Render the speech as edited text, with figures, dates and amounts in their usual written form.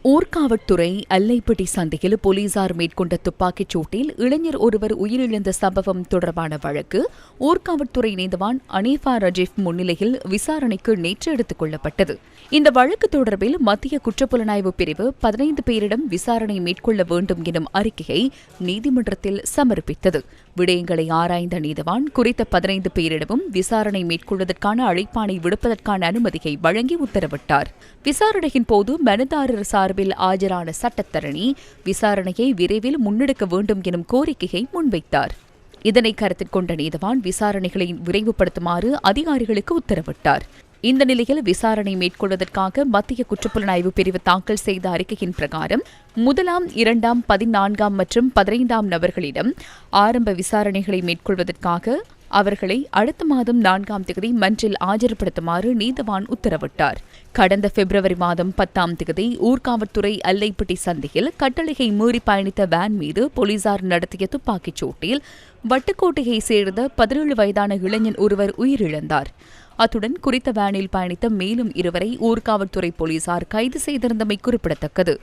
ஊர்காவற்துறை அல்லைப்பட்டி சந்தையில் போலீசார் மேற்கொண்ட துப்பாக்கிச் சூட்டில் இளைஞர் ஒருவர் உயிரிழந்த சம்பவம் தொடர்பான வழக்கு ஊர்காவற்துறை நீதவான் அனீஃபா ரஜீப் முன்னிலையில் விசாரணைக்கு நேற்று எடுத்துக் கொள்ளப்பட்டது. இந்த வழக்கு தொடர்பில் மத்திய குற்றப்புலனாய்வு பிரிவு 15 பேரிடம் விசாரணை மேற்கொள்ள வேண்டும் எனும் அறிக்கையை நீதிமன்றத்தில் சமர்ப்பித்தது. விடயங்களை ஆராய்ந்த நீதவான் குறித்த 15 பேரிடமும் விசாரணை மேற்கொள்வதற்கான அழைப்பாணை விடுப்பதற்கான அனுமதியை வழங்கி உத்தரவிட்டார். விசாரணையின் போது மனுதாரர் சார்பில் ஆஜரான சட்டத்தரணி விசாரணையை விரைவில் முன்னெடுக்க வேண்டும் எனும் கோரிக்கையை முன்வைத்தார். இதனை கருத்தில் கொண்ட நீதவான் விசாரணைகளை விரைவுபடுத்துமாறு அதிகாரிகளுக்கு உத்தரவிட்டார். இந்த நிலையில் விசாரணை மேற்கொள்வதற்காக மத்திய குற்றப்புலனாய்வு பிரிவு தாக்கல் செய்த அறிக்கையின் பிரகாரம் 1ஆம், 2ஆம், 14ஆம் மற்றும் 15ஆம் நபர்களிடம் ஆரம்ப விசாரணைகளை மேற்கொள்வதற்காக அவர்களை அடுத்த மாதம் 4ஆம் தேதி மன்றில் ஆஜர்படுத்துமாறு நீதவான் உத்தரவிட்டார். கடந்த பிப்ரவரி மாதம் 10ஆம் தேதி ஊர்காவற்துறை அல்லைப்பட்டி சந்தையில் கட்டளையை மீறி பயணித்த வேன் மீது போலீசார் நடத்திய துப்பாக்கிச் சூட்டில் வட்டுக்கோட்டையைச் சேர்ந்த 17 வயதான இளைஞன் ஒருவர் உயிரிழந்தார். அத்துடன் குறித்த வேனில் பயணித்த மேலும் 2 ஊர்காவல்துறை போலீசார் கைது செய்திருந்தமை குறிப்பிடத்தக்கது.